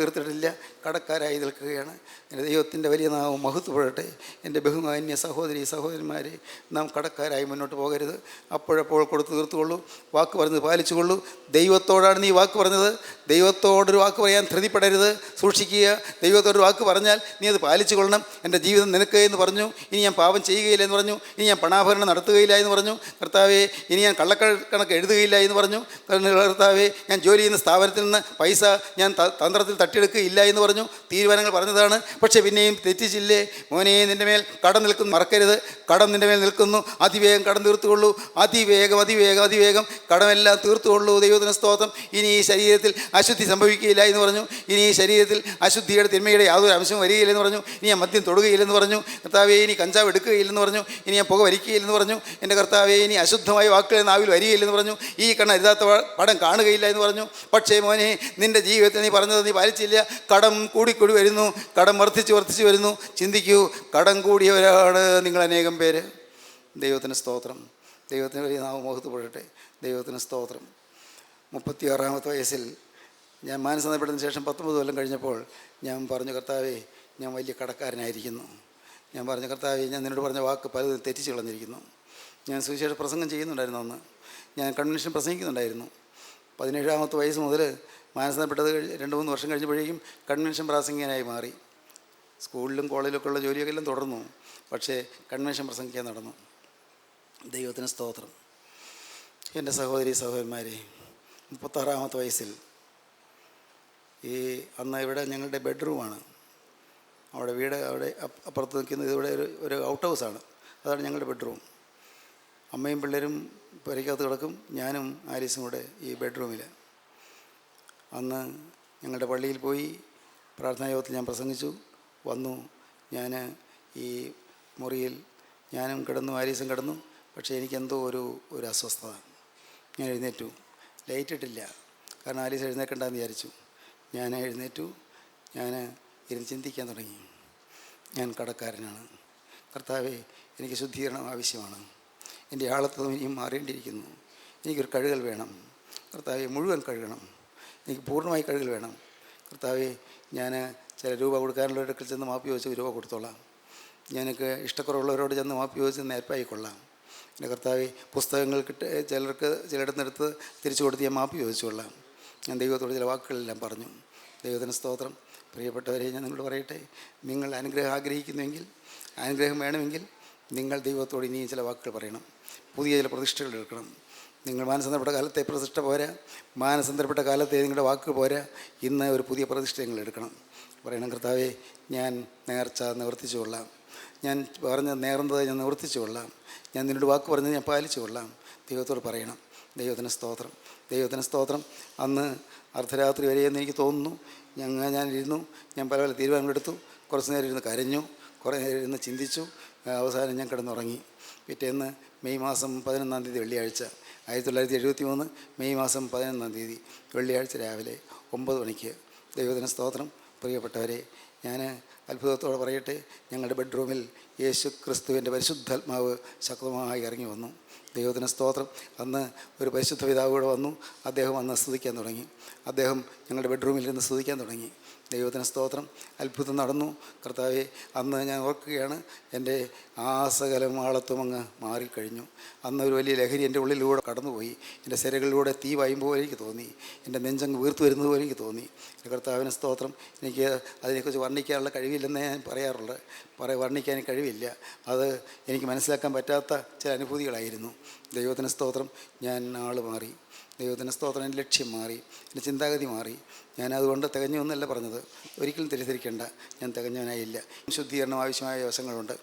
കടക്കാരായി നിൽക്കുകയാണ്. എൻ്റെ ദൈവത്തിൻ്റെ വലിയ നാമം മഹത്വപ്പെടട്ടെ. എൻ്റെ ബഹുമാന്യ സഹോദരന്മാരെ, നാം കടക്കാരായി മുന്നോട്ട് പോകരുത്. അപ്പോഴപ്പോൾ കൊടുത്തു തീർത്തുകൊള്ളൂ. വാക്ക് പറഞ്ഞത് പാലിച്ചുകൊള്ളൂ. ദൈവത്തോടാണ് നീ വാക്ക് പറഞ്ഞത്. ദൈവത്തോടൊരു വാക്ക് പറയാൻ ധൃതിപ്പെടരുത്, സൂക്ഷിക്കുക. ദൈവത്തോടൊരു വാക്ക് പറഞ്ഞാൽ നീ അത് പാലിച്ചു കൊള്ളണം. എൻ്റെ ജീവിതം നിനക്ക് എന്ന് പറഞ്ഞു. ഇനി ഞാൻ പാപം ചെയ്യുകയില്ല എന്ന് പറഞ്ഞു. ഇനി ഞാൻ പണാഭരണം നടത്തുകയില്ല എന്ന് പറഞ്ഞു. കർത്താവേ, ഇനി ഞാൻ കള്ളക്കണക്ക് എഴുതുകയില്ല എന്ന് പറഞ്ഞു. കർത്താവേ, ഞാൻ ജോലി ചെയ്യുന്ന സ്ഥാപനത്തിൽ നിന്ന് പൈസ ഞാൻ തന്ത്രത്തിൽ തട്ടിയെടുക്കുകയില്ല എന്ന് പറഞ്ഞു. തീരുമാനങ്ങൾ പറഞ്ഞതാണ്. പക്ഷേ പിന്നെയും തെറ്റിച്ചില്ലേ? മോനെ, നിൻ്റെ മേൽ കടം നിൽക്കുന്നു, മറക്കരുത്. കടം നിൻ്റെ മേൽ നിൽക്കുന്നു. അതിവേഗം കടം തീർത്തുകൊള്ളൂ. അതിവേഗം കടമെല്ലാം തീർത്തുകൊള്ളൂ. ദൈവത്തിന് സ്തോത്രം. ഇനി ഈ ശരീരത്തിൽ അശുദ്ധി സംഭവിക്കുകയില്ല എന്ന് പറഞ്ഞു. ഇനി ഈ ശരീരത്തിൽ അശുദ്ധിയുടെ തിന്മയുടെ യാതൊരു അംശവും വരികയില്ലെന്ന് പറഞ്ഞു. ഇനി ഞാൻ മദ്യം തൊടുകയില്ലെന്ന് പറഞ്ഞു. കർത്താവേ, ഇനി കഞ്ചാവ് എടുക്കുകയില്ലെന്ന് പറഞ്ഞു. ഇനി ഞാൻ പുക വലിക്കുകയില്ലെന്ന് പറഞ്ഞു. എൻ്റെ കർത്താവേ, ഇനി അശുദ്ധമായ വാക്കുകൾ നാവിൽ വരികയില്ലെന്ന് പറഞ്ഞു. ഈ കണ്ണരുതാത്ത പടം കാണുകയില്ല എന്ന് പറഞ്ഞു. പക്ഷേ മോനെ, നിൻ്റെ ജീവിതത്തിൽ നീ പറഞ്ഞത് നീ പാലിച്ചില്ല. കടം കൂടിക്കൂടി വരുന്നു. കടം വർദ്ധിച്ച് വരുന്നു. ചിന്തിക്കൂ, കടം കൂടിയവരാണ് നിങ്ങൾ അനേകം പേര്. ദൈവത്തിന് സ്തോത്രം. ദൈവത്തിന് വലിയ നാമം മഹത്വപ്പെടട്ടെ. ദൈവത്തിന് സ്തോത്രം. 36-ാമത്തെ വയസ്സിൽ ഞാൻ മാനസാന്തരപ്പെട്ടതിന് ശേഷം 19 കൊല്ലം കഴിഞ്ഞപ്പോൾ ഞാൻ പറഞ്ഞു, കർത്താവേ, ഞാൻ വലിയ കടക്കാരനായിരിക്കുന്നു. ഞാൻ പറഞ്ഞു, കർത്താവേ, ഞാൻ നിന്നോട് പറഞ്ഞ വാക്ക് പലതും തെറ്റിച്ച് കളഞ്ഞിരിക്കുന്നു. ഞാൻ സുവിശേഷ പ്രസംഗം ചെയ്യുന്നുണ്ടായിരുന്നു. അന്ന് ഞാൻ കൺവെൻഷൻ പ്രസംഗിക്കുന്നുണ്ടായിരുന്നു. 17-ാമത്തെ വയസ്സ് മുതൽ മാനസാന്തരപ്പെട്ടത് 2-3 വർഷം കഴിഞ്ഞപ്പോഴേക്കും കൺവെൻഷൻ പ്രാസംഗികനായി മാറി. സ്കൂളിലും കോളേജിലൊക്കെ ഉള്ള ജോലിയൊക്കെ എല്ലാം തുടർന്നു. പക്ഷേ കൺവെൻഷൻ പ്രസംഗിക്കാൻ നടന്നു. ദൈവത്തിന് സ്തോത്രം. എൻ്റെ സഹോദരന്മാരെ, 36-ാമത്തെ വയസ്സിൽ അന്ന് ഇവിടെ ഞങ്ങളുടെ ബെഡ്റൂമാണ്. അവിടെ അപ്പുറത്ത് നിൽക്കുന്നത് ഇവിടെ ഒരു ഔട്ട് ഹൗസാണ്. അതാണ് ഞങ്ങളുടെ ബെഡ്റൂം. അമ്മയും പിള്ളേരും പുരയ്ക്കകത്ത് കിടക്കും. ഞാനും ആലീസും കൂടെ ഈ ബെഡ്റൂമിൽ. അന്ന് ഞങ്ങളുടെ പള്ളിയിൽ പോയി പ്രാർത്ഥനാ യോഗത്തിൽ ഞാൻ പ്രസംഗിച്ചു. വന്നു. ഞാൻ ഈ മുറിയിൽ ഞാനും കിടന്നു, ആലീസും കിടന്നു. പക്ഷേ എനിക്കെന്തോ ഒരു അസ്വസ്ഥത. ഞാൻ എഴുന്നേറ്റു. ലൈറ്റ് ഇട്ടില്ല, കാരണം ആലീസ് എഴുന്നേൽക്കണ്ടെന്ന് വിചാരിച്ചു. ഞാൻ എഴുന്നേറ്റു. ഞാൻ ഇരുന്ന് ചിന്തിക്കാൻ തുടങ്ങി. ഞാൻ കടക്കാരനാണ്. കർത്താവേ, എനിക്ക് ശുദ്ധീകരണം ആവശ്യമാണ്. എൻ്റെ ആളത്വം ഇനിയും മാറേണ്ടിയിരിക്കുന്നു. എനിക്കൊരു കഴുകൽ വേണം. കർത്താവെ, മുഴുവൻ കഴുകണം. എനിക്ക് പൂർണ്ണമായി കഴുകൽ വേണം. കർത്താവെ, ഞാൻ ചില രൂപ കൊടുക്കാനുള്ളവരൊക്കെ ചെന്ന് മാപ്പി ചോദിച്ച് രൂപ കൊടുത്തോളാം. എനിക്ക് ഇഷ്ടക്കുറവുള്ളവരോട് ചെന്ന് മാപ്പി ചോദിച്ച് നേർപ്പായിക്കൊള്ളാം. എൻ്റെ കർത്താവെ, പുസ്തകങ്ങൾ ചിലയിടത്തുനിന്നെടുത്ത് തിരിച്ചു കൊടുത്ത് ഞാൻ മാപ്പി ചോദിച്ചുകൊള്ളാം. ഞാൻ ദൈവത്തോട് ചില വാക്കുകളെല്ലാം പറഞ്ഞു. ദൈവത്തിന് സ്തോത്രം. പ്രിയപ്പെട്ടവരെ, ഞാൻ നിങ്ങളോട് പറയട്ടെ, നിങ്ങൾ അനുഗ്രഹം ആഗ്രഹിക്കുന്നുവെങ്കിൽ, അനുഗ്രഹം വേണമെങ്കിൽ നിങ്ങൾ ദൈവത്തോട് ഇനിയും ചില വാക്കുകൾ പറയണം. പുതിയ ചില പ്രതിഷ്ഠകൾ എടുക്കണം. നിങ്ങൾ മാനസാന്തരപ്പെട്ട കാലത്തെ പ്രതിഷ്ഠ പോരാ. മാനസാന്തരപ്പെട്ട കാലത്തെ നിങ്ങളുടെ വാക്ക് പോരാ. ഇന്ന് ഒരു പുതിയ പ്രതിഷ്ഠ നിങ്ങൾ എടുക്കണം. പറയണം, കർത്താവേ, ഞാൻ നേർച്ച നിവർത്തിച്ചു കൊള്ളാം. ഞാൻ പറഞ്ഞ നേർന്നത് ഞാൻ നിവർത്തിച്ചു കൊള്ളാം. ഞാൻ നിന്നോട് വാക്ക് പറഞ്ഞത് ഞാൻ പാലിച്ചു കൊള്ളാം. ദൈവത്തോട് പറയണം. ദൈവത്തിന് സ്തോത്രം. ദൈവത്തിന് സ്തോത്രം. അന്ന് അർദ്ധരാത്രി വരെയെന്ന് എനിക്ക് തോന്നുന്നു. ഞാനിരുന്നു. ഞാൻ പല തീരുമാനങ്ങളെടുത്തു. കുറച്ച് നേരം ഇരുന്ന് കരഞ്ഞു, കുറേ നേരം ഇരുന്ന് ചിന്തിച്ചു. അവസാനം ഞാൻ കിടന്നുറങ്ങി. പിറ്റേന്ന് മെയ് മാസം 11-ാം തീയതി വെള്ളിയാഴ്ച, 1973 മെയ് മാസം 11-ാം തീയതി വെള്ളിയാഴ്ച രാവിലെ 9 മണിക്ക്. ദൈവത്തിന് സ്തോത്രം. പ്രിയപ്പെട്ടവരെ, ഞാൻ അത്ഭുതത്തോടെ പറയട്ടെ, ഞങ്ങളുടെ ബെഡ്റൂമിൽ യേശു ക്രിസ്തുവിൻ്റെ പരിശുദ്ധാത്മാവ് ശക്തമായി ഇറങ്ങി വന്നു. ദൈവത്തിന് സ്തോത്രം. അന്ന് ഒരു പരിശുദ്ധ പിതാവ് കൂടെ വന്നു. അദ്ദേഹം അന്ന് സ്തുതിക്കാൻ തുടങ്ങി. അദ്ദേഹം ഞങ്ങളുടെ ബെഡ്റൂമിൽ നിന്ന് സ്തുതിക്കാൻ തുടങ്ങി. ദൈവത്തിന് സ്തോത്രം. അത്ഭുതം നടന്നു. കർത്താവെ, അന്ന് ഞാൻ ഓർക്കുകയാണ്, എൻ്റെ സകലം ആളത്വം അങ്ങ് മാറിക്കഴിഞ്ഞു. അന്ന് ഒരു വലിയ ലഹരി എൻ്റെ ഉള്ളിലൂടെ കടന്നുപോയി. എൻ്റെ സിരകളിലൂടെ തീ വായുമ്പോൾ എനിക്ക് തോന്നി. എൻ്റെ നെഞ്ചങ്ങ് വീർത്തു വരുന്നത് പോലെ എനിക്ക് തോന്നി. എൻ്റെ കർത്താവിന് സ്തോത്രം. എനിക്ക് അതിനെക്കുറിച്ച് വർണ്ണിക്കാനുള്ള കഴിവില്ലെന്നേ ഞാൻ പറയാറുള്ളത്. വർണ്ണിക്കാൻ കഴിവില്ല. അത് എനിക്ക് മനസ്സിലാക്കാൻ പറ്റാത്ത ചില അനുഭൂതികളായിരുന്നു. ദൈവത്തിന് സ്തോത്രം. ഞാൻ ആൾ മാറി. ദൈവത്തിന് സ്തോത്രം. എൻ്റെ ലക്ഷ്യം മാറി, എൻ്റെ ചിന്താഗതി മാറി. ഞാൻ അതുകൊണ്ട് തികഞ്ഞൊന്നല്ല പറഞ്ഞത്, ഒരിക്കലും തെറ്റിദ്ധരിക്കേണ്ട. ഞാൻ തികഞ്ഞവനായില്ല. ശുദ്ധീകരണം ആവശ്യമായ വശങ്ങളുണ്ട്.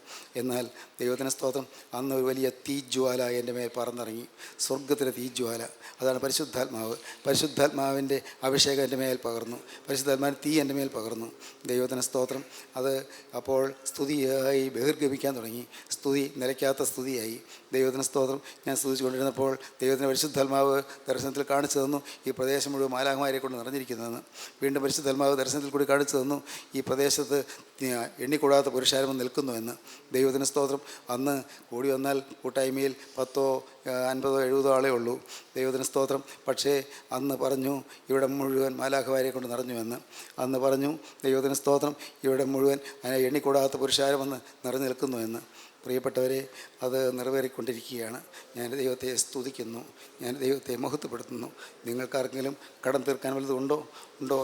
എന്നാൽ ദൈവത്തിന് സ്തോത്രം, അന്ന് ഒരു വലിയ തീജ്വാല എൻ്റെ മേൽ പറന്നിറങ്ങി. സ്വർഗത്തിലെ തീജ്വാല, അതാണ് പരിശുദ്ധാത്മാവ്. പരിശുദ്ധാത്മാവിൻ്റെ അഭിഷേകം എൻ്റെ മേൽ പകർന്നു. പരിശുദ്ധാത്മാവിൻ്റെ തീ എൻ്റെ മേൽ പകർന്നു. ദൈവത്തിന് സ്തോത്രം. അത് അപ്പോൾ സ്തുതിയായി ബഹിർഗമിക്കാൻ തുടങ്ങി. സ്തുതി നിലയ്ക്കാത്ത സ്തുതിയായി. ദൈവത്തിന് സ്തോത്രം. ഞാൻ സ്തുതിച്ചുകൊണ്ടിരുന്നപ്പോൾ ദൈവത്തിൻ്റെ പരിശുദ്ധാത്മാവ് ദർശനത്തിൽ കാണിച്ചു തന്നു, ഈ പ്രദേശം മുഴുവൻ മാലാഖമാരെ കൊണ്ട് നിറഞ്ഞിരിക്കുന്നതെന്ന്. വീണ്ടും പരിശുദ്ധാത്മാവ് ദർശനത്തിൽ കൂടി കാണിച്ചു തന്നു, ഈ പ്രദേശത്ത് എണ്ണിക്കൂടാത്ത പുരുഷാരം നിൽക്കുന്നുവെന്ന്. ദൈവത്തിന് സ്തോത്രം. അന്ന് കൂടി വന്നാൽ കൂട്ടായ്മയിൽ 10, 50, 70 ആളേ ഉള്ളൂ. ദൈവത്തിന് സ്തോത്രം. പക്ഷേ അന്ന് പറഞ്ഞു ഇവിടെ മുഴുവൻ മാലാഖമാരെ കൊണ്ട് നിറഞ്ഞുവെന്ന്. അന്ന് പറഞ്ഞു ദൈവത്തിന് സ്തോത്രം, ഇവിടെ മുഴുവൻ എണ്ണിക്കൂടാത്ത പുരുഷാരം വന്ന് നിറഞ്ഞു നിൽക്കുന്നുവെന്ന്. പ്രിയപ്പെട്ടവരെ, അത് നിറവേറിക്കൊണ്ടിരിക്കുകയാണ്. ഞാൻ ദൈവത്തെ സ്തുതിക്കുന്നു, ഞാൻ ദൈവത്തെ മഹത്വപ്പെടുത്തുന്നു. നിങ്ങൾക്കാർക്കെങ്കിലും കടം തീർക്കാൻ വല്ലതുണ്ടോ?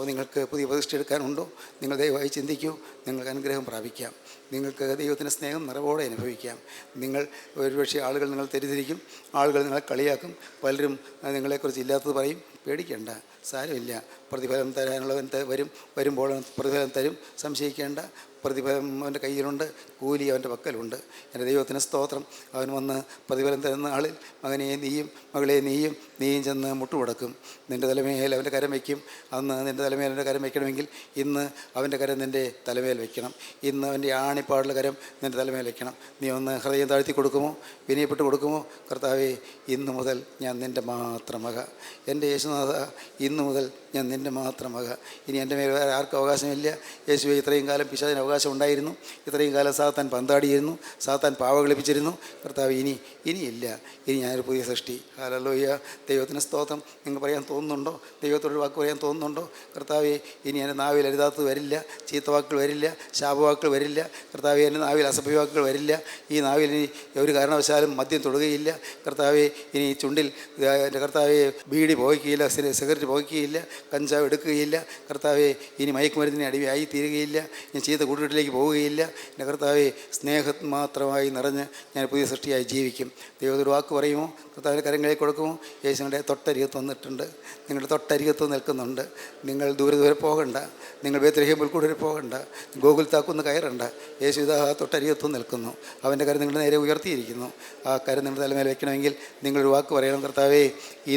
നിങ്ങൾക്ക് പുതിയ പ്രതിഷ്ഠ എടുക്കാനുണ്ടോ? നിങ്ങൾ ദയവായി ചിന്തിക്കൂ. നിങ്ങൾക്ക് അനുഗ്രഹം പ്രാപിക്കാം. നിങ്ങൾക്ക് ദൈവത്തിൻ്റെ സ്നേഹം നിറവോടെ അനുഭവിക്കാം. നിങ്ങൾ ഒരുപക്ഷെ ആളുകൾ നിങ്ങൾ തെറ്റിദ്ധരിക്കും, ആളുകൾ നിങ്ങളെ കളിയാക്കും, പലരും നിങ്ങളെക്കുറിച്ച് ഇല്ലാത്തത് പറയും. പേടിക്കേണ്ട, സാരമില്ല. പ്രതിഫലം തരാനുള്ളവൻ വരുമ്പോൾ പ്രതിഫലം തരും. സംശയിക്കേണ്ട. പ്രതിഫലം അവൻ്റെ കയ്യിലുണ്ട്, കൂലി അവൻ്റെ പക്കലുണ്ട്. എൻ്റെ ദൈവത്തിന് സ്തോത്രം. അവൻ വന്ന് പ്രതിഫലം തരുന്ന ആളിൽ മകനെ നീയും മകളെ നീയും ചെന്ന് മുട്ടുമുടക്കും. നിൻ്റെ തലമേൽ അവൻ്റെ കരം വയ്ക്കും. അന്ന് നിൻ്റെ തലമേൽ അവൻ്റെ കരം വയ്ക്കണമെങ്കിൽ ഇന്ന് അവൻ്റെ കരം നിൻ്റെ തലമേൽ വയ്ക്കണം. ഇന്ന് അവൻ്റെ ആണിപ്പാടുള്ള കരം നിൻ്റെ തലമേൽ വയ്ക്കണം. നീ ഒന്ന് ഹൃദയം താഴ്ത്തി കൊടുക്കുമോ? വിനയപ്പെട്ട് കൊടുക്കുമോ? കർത്താവേ, ഇന്നു മുതൽ ഞാൻ നിൻ്റെ മാത്രം മക. എൻ്റെ യേശുനാഥ, ഇന്നു മുതൽ ഞാൻ നിൻ്റെ മാത്രം മക. ഇനി എൻ്റെ മേൽ വേറെ ആർക്കും അവകാശമില്ല. യേശുവെ, ഇത്രയും കാലം പിശാചിന് അവകാശം ഉണ്ടായിരുന്നു. ഇത്രയും കാലം സാത്താൻ പന്താടിയിരുന്നു, സാത്താൻ പാവ കളിപ്പിച്ചിരുന്നു. കർത്താവ്, ഇനിയില്ല. ഇനി ഞാനൊരു പുതിയ സൃഷ്ടി. ഹല്ലേലൂയ. ദൈവത്തിന് സ്തോത്രം. നിങ്ങൾ പറയാൻ തോന്നുന്നുണ്ടോ? ദൈവത്തോട് വാക്ക് പറയാൻ തോന്നുന്നുണ്ടോ? കർത്താവെ, ഇനി എൻ്റെ നാവിൽ അരുതാത്തത് വരില്ല, ചീത്ത വാക്കുകൾ വരില്ല, ശാപവാക്കുകൾ വരില്ല. കർത്താവെ, എൻ്റെ നാവിൽ അസഭ്യവാക്കുകൾ വരില്ല. ഈ നാവിൽ ഇനി ഒരു കാരണവശാലും മദ്യം തൊടുകയില്ല. കർത്താവെ, ഇനി ചുണ്ടിൽ എൻ്റെ കർത്താവെ ബീഡി പുകയ്ക്കുകയില്ല, സിഗരറ്റ് പുകയ്ക്കുകയില്ല, കഞ്ചാവ് എടുക്കുകയില്ല. കർത്താവെ, ഇനി മയക്കുമരുന്നിന് അടിമയായി തീരുകയില്ല. ഞാൻ ചീത്ത കൂട്ടുകെട്ടിലേക്ക് പോവുകയില്ല. എൻ്റെ കർത്താവെ, സ്നേഹം മാത്രമായി നിറഞ്ഞ് ഞാൻ പുതിയ സൃഷ്ടിയായി ജീവിക്കും. ദൈവത്തോട് വാക്ക് പറയുമോ? കർത്താവിൻ്റെ കരങ്ങളിലേക്ക് കൊടുക്കുമോ? യേശുവിൻ്റെ തൊട്ടരികത്ത് വന്നിട്ടുണ്ട്. നിങ്ങളുടെ തൊട്ടരികത്ത് നിൽക്കുന്നുണ്ട്. നിങ്ങൾ ദൂരെ പോകണ്ട. നിങ്ങൾ ബേത്ലഹേം പുൽക്കൂടിൽ പോകണ്ട. ഗോകുൽ താക്കുന്ന് കയറണ്ട. യേശു ഇതാ തൊട്ടരികത്ത് നിൽക്കുന്നു. അവൻ്റെ കരം നിങ്ങളുടെ നേരെ ഉയർത്തിയിരിക്കുന്നു. ആ കരം നിങ്ങളുടെ തലമേൽ വയ്ക്കണമെങ്കിൽ നിങ്ങളൊരു വാക്ക് പറയണം. കർത്താവേ,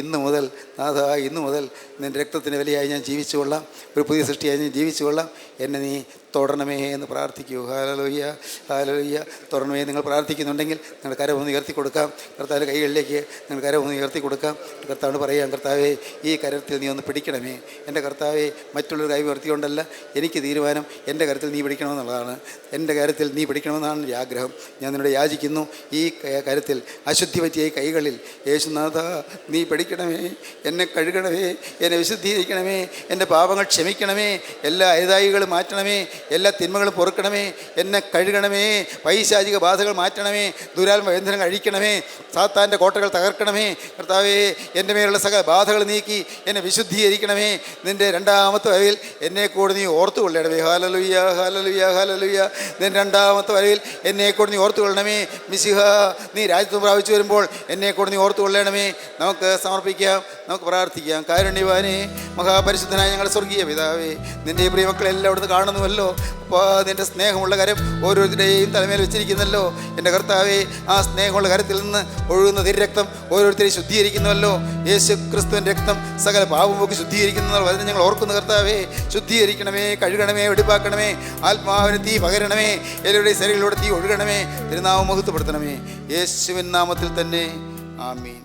ഇന്നു മുതൽ നിൻ്റെ രക്തത്തിന് വിലയായി ഞാൻ ജീവിച്ചു കൊള്ളാം. ഒരു പുതിയ സൃഷ്ടിയായി ഞാൻ ജീവിച്ചു കൊള്ളാം. എന്നെ നീ തൊടണമേ എന്ന് പ്രാർത്ഥിക്കൂ. Hallelujah, hallelujah. തൊടണമേ നിങ്ങൾ പ്രാർത്ഥിക്കുന്നുണ്ടെങ്കിൽ നിങ്ങൾ കരം ഒന്ന് ഉയർത്തി കൊടുക്കാം. കർത്താവിൻ്റെ കൈകളിലേക്ക് നിങ്ങൾ കരം ഒന്ന് ഉയർത്തി കൊടുക്കാം. കർത്താവിനോട് പറയാം, കർത്താവേ, ഈ കരത്തിൽ നീ ഒന്ന് പിടിക്കണമേ. എൻ്റെ കർത്താവേ, മറ്റുള്ളൊരു കൈ ഉയർത്തിക്കൊണ്ടല്ല എനിക്ക് തീരുമാനം. എൻ്റെ കരത്തിൽ നീ പിടിക്കണമെന്നുള്ളതാണ്. എൻ്റെ കരത്തിൽ നീ പിടിക്കണമെന്നാണ് എൻ്റെ ആഗ്രഹം. ഞാൻ നിന്നോട് യാചിക്കുന്നു. ഈ കരത്തിൽ അശുദ്ധി പറ്റിയ ഈ കൈകളിൽ യേശുനാഥ നീ പിടിക്കണമേ. എന്നെ കഴുകണമേ, എന്നെ വിശുദ്ധീകരിക്കണമേ, എൻ്റെ പാപങ്ങൾ ക്ഷമിക്കണമേ, എല്ലാ അരുതായികളും മാറ്റണമേ, എല്ലാ തിന്മകളും പൊറുക്കണമേ, എന്നെ കഴുകണമേ, പൈശാചിക ബാധകൾ മാറ്റണമേ, ദുരാത്മ ബന്ധനങ്ങൾ അഴിക്കണമേ, സാത്താൻ്റെ കോട്ടകൾ തകർക്കണമേ. കർത്താവേ, എൻ്റെ മേലുള്ള സകല ബാധകൾ നീക്കി എന്നെ വിശുദ്ധീകരിക്കണമേ. നിൻ്റെ രണ്ടാമത്തെ വരവിൽ എന്നെ കൂടെ നീ ഓർത്തുകൊള്ളണമേ. Hallelujah, hallelujah, hallelujah. നിൻ്റെ രണ്ടാമത്തെ വരവിൽ എന്നെ കൂടെ നീ ഓർത്തുകൊള്ളണമേ. മിശിഹ, നീ രാജ്യത്വം പ്രാപിച്ചു വരുമ്പോൾ എന്നെ കൂടെ നീ ഓർത്തുകൊള്ളണമേ. നമുക്ക് സമർപ്പിക്കാം, നമുക്ക് പ്രാർത്ഥിക്കാം. കാരുണ്യവാനേ, മഹാപരിശുദ്ധനായ ഞങ്ങളുടെ സ്വർഗീയ പിതാവേ, നിൻ്റെ പ്രിയ മക്കളെല്ലാം അവിടുന്ന് കാണുന്നുവല്ലോ. അപ്പോൾ നിൻ്റെ സ്നേഹമുള്ള കരം ഓരോരുത്തരുടെയും തലമേൽ വെച്ചിരിക്കുന്നല്ലോ. എൻ്റെ കർത്താവേ, ആ സ്നേഹമുള്ള കരത്തിൽ നിന്ന് ഒഴുകുന്ന തിരുരക്തം ഓരോരുത്തരെയും ശുദ്ധീകരിക്കുന്നുവല്ലോ. യേശു ക്രിസ്തുവിൻ്റെ രക്തം സകല പാപമൊക്കെ ശുദ്ധീകരിക്കുന്ന വചനം ഞങ്ങൾ ഓർക്കുന്നു. കർത്താവേ, ശുദ്ധീകരിക്കണമേ, കഴുകണമേ, വെടിപ്പാക്കണമേ, ആത്മാവിന് തീ പകരണമേ, എല്ലാവരുടെയും ശരീരത്തിലൂടെ തീ ഒഴുകണമേ, തിരുനാമം മഹത്വപ്പെടുത്തണമേ. യേശുവിൻ നാമത്തിൽ തന്നെ, ആമീൻ.